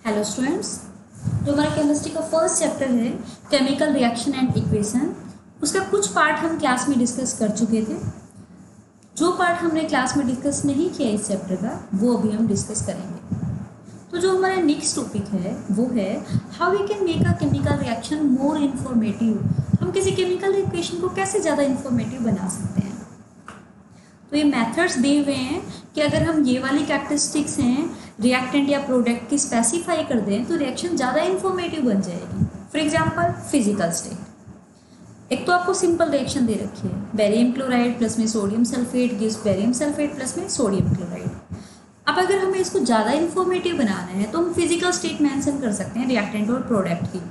Hello students, जो हमारा chemistry का फर्स्ट चैप्टर है केमिकल रिएक्शन एंड इक्वेशन, उसका कुछ पार्ट हम क्लास में डिस्कस कर चुके थे। जो पार्ट हमने क्लास में डिस्कस नहीं किया इस चैप्टर का, वो अभी हम डिस्कस करेंगे। तो जो हमारा नेक्स्ट टॉपिक है वो है how we can make a chemical reaction more informative. हम किसी केमिकल रिएक्शन को कैसे ज़्यादा इन्फॉर्मेटिव बना सकते हैं। तो ये मेथड्स दिए हुए हैं कि अगर हम ये वाली कैरेक्टरिस्टिक्स हैं रिएक्टेंट या प्रोडक्ट की स्पेसिफाई कर दें तो रिएक्शन ज़्यादा इन्फॉर्मेटिव बन जाएगी। For example physical state. एक तो आपको सिंपल रिएक्शन दे रखी है, बेरियम क्लोराइड प्लस में sodium sulphate gives barium sulphate plus में सोडियम क्लोराइड। अब अगर हमें इसको ज़्यादा इन्फॉर्मेटिव बनाना है तो हम फिजिकल स्टेट मेंशन कर सकते हैं रिएक्टेंट और प्रोडक्ट की।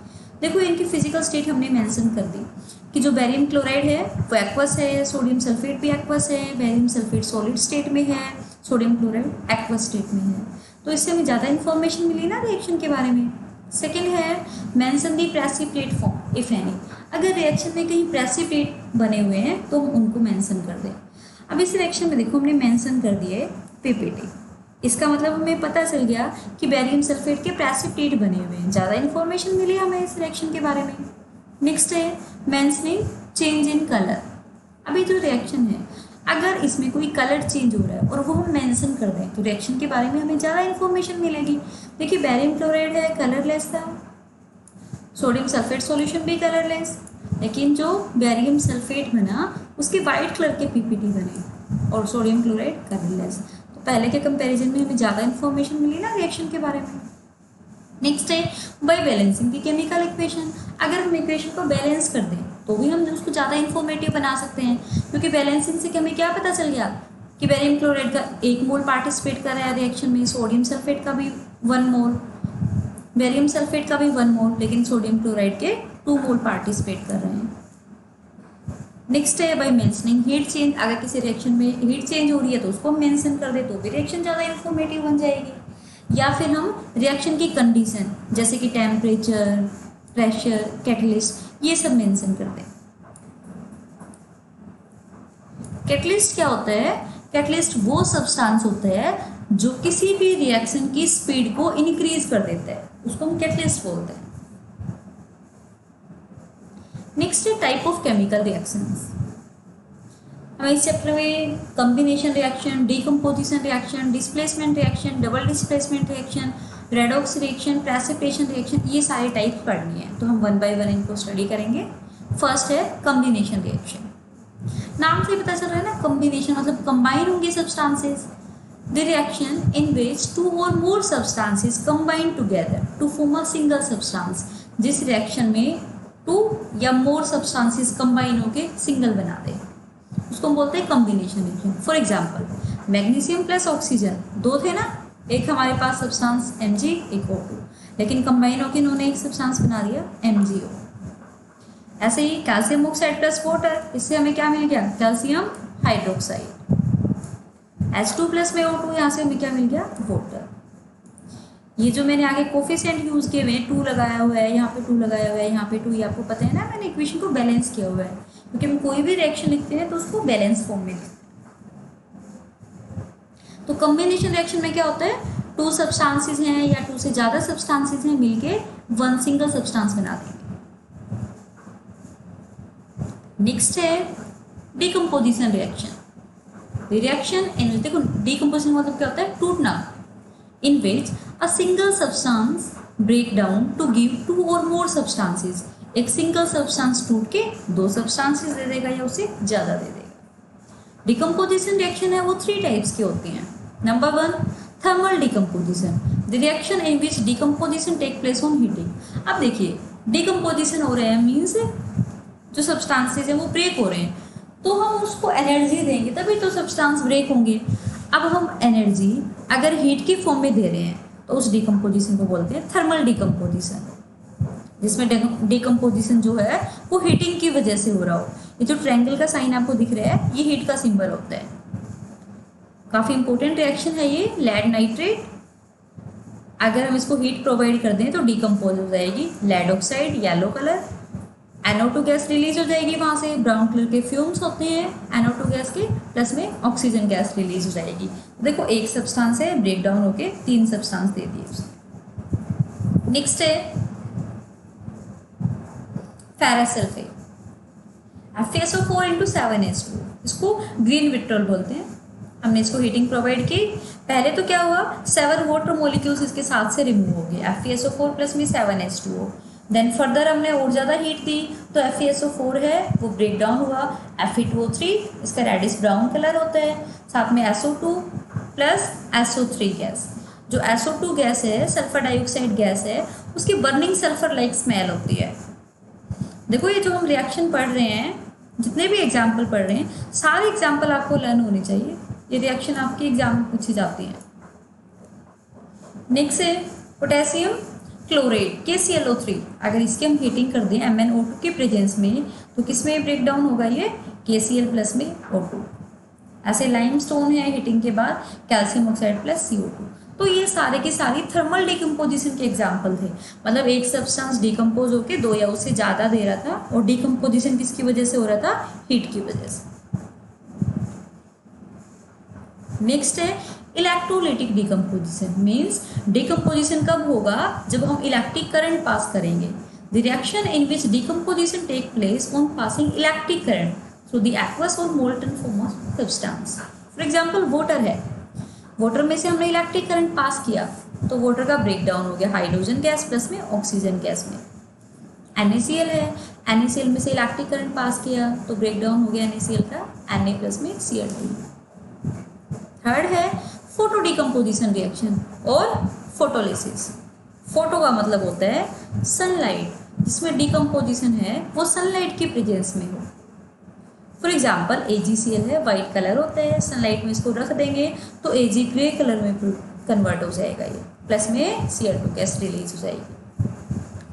देखो इनकी फिजिकल स्टेट हमने मेंशन कर दी कि जो बेरियम क्लोराइड है वो एक्वस है, सोडियम सल्फेट भी एक्वस है, बेरियम सल्फेट सॉलिड स्टेट में है, सोडियम क्लोराइड एक्वस स्टेट में है। तो इससे हमें ज़्यादा इन्फॉर्मेशन मिली ना रिएक्शन के बारे में। सेकेंड है mention the precipitate form if any. अगर रिएक्शन में कहीं प्रेसिपिटेट बने हुए हैं तो हम उनको मेंशन कर दें। अब इस रिएक्शन में देखो हमने मेंशन कर दिए पीपीटी। इसका मतलब हमें पता चल गया कि बेरियम सल्फेट के प्रेसिपिटेट बने हुए हैं। ज़्यादा इन्फॉर्मेशन मिली हमें इस रिएक्शन के बारे में। नेक्स्ट है मेंशनिंग चेंज इन कलर। अभी जो रिएक्शन है अगर इसमें कोई कलर चेंज हो रहा है और वो हम मेंशन कर दें तो रिएक्शन के बारे में हमें ज़्यादा इन्फॉर्मेशन मिलेगी। देखिए बेरियम क्लोराइड है कलरलेस था, सोडियम सल्फेट सॉल्यूशन भी कलरलेस, लेकिन जो बेरियम सल्फेट बना उसके वाइट कलर के पीपीटी बने और सोडियम क्लोराइड कलरलेस। तो पहले के कंपैरिजन में हमें ज़्यादा इन्फॉर्मेशन मिली ना रिएक्शन के बारे में। नेक्स्ट है बाय बैलेंसिंग की केमिकल इक्वेशन। अगर हम इक्वेशन को बैलेंस कर दें तो भी हम उसको ज़्यादा इन्फॉर्मेटिव बना सकते हैं, क्योंकि बैलेंसिंग से हमें क्या पता चल गया कि बेरियम क्लोराइड का 1 मोल पार्टिसिपेट कर रहा है रिएक्शन में, सोडियम सल्फेट का भी 1 मोल, बेरियम सल्फेट का भी 1 मोल, लेकिन सोडियम क्लोराइड के 2 मोल पार्टिसिपेट कर रहे हैं। नेक्स्ट है बाय मेंशनिंग हीट चेंज। अगर किसी रिएक्शन में हीट चेंज हो रही है तो उसको हम मेंशन कर दे तो भी रिएक्शन ज़्यादा इन्फॉर्मेटिव बन जाएगी। या फिर हम रिएक्शन की कंडीशन जैसे कि टेम्परेचर, प्रेशर, कैटलिस्ट, ये सब मेंशन कर दें। कैटलिस्ट क्या होता है? कैटलिस्ट वो सब्सटेंस होता है जो किसी भी रिएक्शन की स्पीड को इंक्रीज कर देता है, उसको हम कैटलिस्ट बोलते हैं। नेक्स्ट है टाइप ऑफ केमिकल रिएक्शंस। हमें इस चैप्टर में combination reaction, decomposition reaction, displacement reaction, double displacement reaction, redox reaction, precipitation reaction, ये सारे टाइप्स पढ़नी है। तो हम 1 बाय 1 इनको स्टडी करेंगे। फर्स्ट है कॉम्बिनेशन रिएक्शन। नाम से पता चल रहा है ना, कॉम्बिनेशन मतलब कंबाइन होंगे substances. The reaction in which 2 और more substances combine together to form a single substance. जिस रिएक्शन में 2 या मोर सब्सटेंसेस कंबाइन होके सिंगल बना दे उसको हम बोलते हैं combination reaction. For example magnesium plus oxygen, 2 थे ना, एक हमारे पास सब्सटेंस Mg, एक O2, लेकिन कंबाइन होकर इन्होंने एक सब्सटेंस बना दिया MgO। ऐसे ही कैल्शियम ऑक्साइड प्लस वाटर, इससे हमें क्या मिल गया? Calcium hydroxide. H2 प्लस में O2, यहाँ से हमें क्या मिल गया? वाटर। ये जो मैंने आगे कोफिशिएंट यूज किए हुए हैं, 2 लगाया हुआ है, यहाँ पे 2 लगाया हुआ है, यहाँ पे 2, ये आपको पता है ना, मैंने इक्वेशन को बैलेंस किया हुआ है, क्योंकि हम कोई भी रिएक्शन लिखते हैं तो उसको बैलेंस फॉर्म में लिखते हैं। तो कॉम्बिनेशन रिएक्शन में क्या होता है? 2 सब्सटेंसेस हैं या 2 से ज़्यादा सब्सटेंसेस हैं मिलके 1 सिंगल सब्सटेंस बना देंगे। नेक्स्ट है डीकम्पोजिशन रिएक्शन। रिएक्शन इन, देखो डीकम्पोजिशन मतलब क्या होता है? टूटना। In which a single substance break down to give 2 और मोर सब्सटेंसेस। एक सिंगल सब्सटेंस टूट के 2 सब्सटेंसेस दे देगा या उससे ज़्यादा दे देगा। डिकम्पोजिशन रिएक्शन है वो 3 टाइप्स की होती हैं। Number 1 thermal decomposition, the reaction in which decomposition take place on heating. अब देखिए डिकम्पोजिशन हो रहे हैं मीन्स जो सब्सटेंसेस हैं वो ब्रेक हो रहे हैं, तो हम उसको एनर्जी देंगे तभी तो सब्सटेंस ब्रेक होंगे। अब हम एनर्जी अगर हीट की फॉर्म में दे रहे हैं तो उस डिकम्पोजिशन को बोलते हैं थर्मल डिकम्पोजिशन, जिसमें डिकम्पोजिशन जो है वो हीटिंग की वजह से हो रहा हो। ये जो ट्रायंगल का साइन आपको दिख रहा है ये हीट का सिंबल होता है। काफ़ी इंपॉर्टेंट रिएक्शन है ये। लेड नाइट्रेट, अगर हम इसको हीट प्रोवाइड कर दें तो डिकम्पोज हो जाएगी। Lead oxide yellow colour, NO2 gas release हो जाएगी, वहाँ से ब्राउन कलर के फ्यूम्स होते हैं NO2 गैस के, प्लस में ऑक्सीजन गैस रिलीज हो जाएगी। देखो एक सब्सटेंस है ब्रेक डाउन होके 3 सब्सटेंस दे दिए उसने। नेक्स्ट है ferrous sulphate, FeSO4 into 7H2, इसको ग्रीन विट्रोल बोलते हैं। हमने इसको हीटिंग प्रोवाइड की, पहले तो क्या हुआ 7 वाटर मॉलिक्यूल्स इसके साथ से रिमूव हो गए, FeSO4 प्लस में 7H2O। देन फर्दर हमने और ज़्यादा हीट दी तो FeSO4 है वो ब्रेक डाउन हुआ, Fe2O3 इसका रेडिश ब्राउन कलर होता है, साथ में SO2 प्लस SO3 गैस। जो SO2 गैस है सल्फर डाइऑक्साइड गैस है, उसकी बर्निंग सल्फर लाइक स्मेल होती है। देखो ये जो हम रिएक्शन पढ़ रहे हैं, जितने भी एग्जाम्पल पढ़ रहे हैं, सारे एग्जाम्पल आपको लर्न होने चाहिए, ये रिएक्शन आपके एग्जाम में पूछी जाती है। नेक्स्ट है पोटेशियम क्लोराइड KClO3, अगर इसकी हम हीटिंग कर दें MnO2 के प्रेजेंस में तो किस में ब्रेक डाउन होगा ये KCl प्लस में O2। ऐसे लाइमस्टोन है हीटिंग के बाद कैल्शियम ऑक्साइड प्लस CO2। तो ये सारे की सारी थर्मल डिकम्पोजिशन के एग्जाम्पल थे, मतलब एक सब्सटेंस डिकम्पोज होकर 2 या उससे ज़्यादा दे रहा था, और डिकम्पोजिशन किसकी वजह से हो रहा था, हीट की वजह से। नेक्स्ट है इलेक्ट्रोलाइटिक डिकम्पोजिशन, मीन्स डिकम्पोजिशन कब होगा, जब हम इलेक्ट्रिक करंट पास करेंगे। The reaction in which decomposition take place on passing electric current through the aqueous और molten form of substance. For example water है, वाटर में से हमने इलेक्ट्रिक करंट पास किया तो वाटर का ब्रेक डाउन हो गया हाइड्रोजन गैस प्लस में ऑक्सीजन गैस में। NaCl है, NaCl में से इलेक्ट्रिक करंट पास किया तो ब्रेक डाउन हो गया NaCl का Na प्लस में Cl2। थर्ड है फोटो डिकम्पोजिशन रिएक्शन और फोटोलिसिस। फोटो का मतलब होता है सनलाइट, जिसमें डिकम्पोजिशन है वो सनलाइट के प्रेजेंस में हो। फॉर एग्जाम्पल AgCl है, वाइट कलर होता है, सनलाइट में इसको रख देंगे तो Ag ग्रे कलर में कन्वर्ट हो जाएगा ये, प्लस में Cl2 गैस रिलीज हो जाएगी।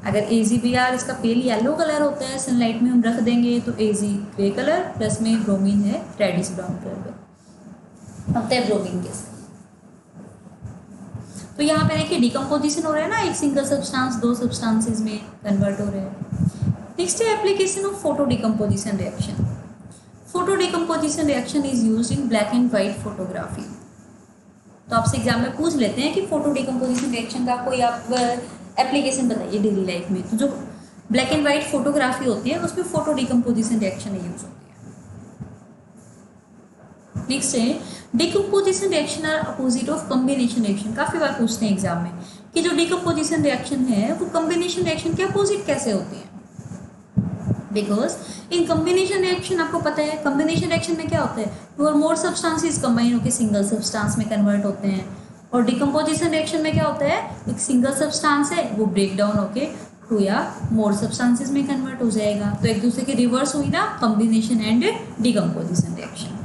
अगर AgBr इसका पेल येलो कलर होता है, सनलाइट में हम रख देंगे तो Ag ग्रे कलर प्लस में ब्रोमीन है रेडिश ब्राउन कलर का होता है ब्रोमीन गैस। तो यहाँ पे देखिए डिकम्पोजिशन हो रहा है ना, एक सिंगल सब्सटेंस 2 सब्सटेंसेस में कन्वर्ट हो रहे हैं। नेक्स्ट है application of photo decomposition reaction. Photo decomposition reaction is used in black and white photography. तो आपसे एग्जाम में पूछ लेते हैं कि फोटो डिकम्पोजिशन रिएक्शन का कोई आप एप्लीकेशन बताइए डेली लाइफ में। तो जो ब्लैक एंड वाइट फोटोग्राफी होती है उसमें फोटो डिकम्पोजिशन रिएक्शन यूज होती है। नेक्स्ट है decomposition reaction are opposite of combination reaction. काफ़ी बार पूछते हैं एग्जाम में कि जो डिकम्पोजिशन रिएक्शन है वो कॉम्बिनेशन रिएक्शन के अपोजिट कैसे होती है। बिकॉज इन कॉम्बिनेशन रिएक्शन आपको पता है, कॉम्बिनेशन रिएक्शन में क्या होता है, 2 और मोर सब्सटेंसेस कंबाइन होकर सिंगल सब्सटेंस में कन्वर्ट होते हैं। और डिकम्पोजिशन रिएक्शन में क्या होता है, एक सिंगल सब्सटेंस है वो ब्रेक डाउन होके 2 या मोर सब्सटेंसेस में कन्वर्ट हो जाएगा। तो एक दूसरे के रिवर्स हुई ना कॉम्बिनेशन एंड डिकम्पोजिशन रिएक्शन।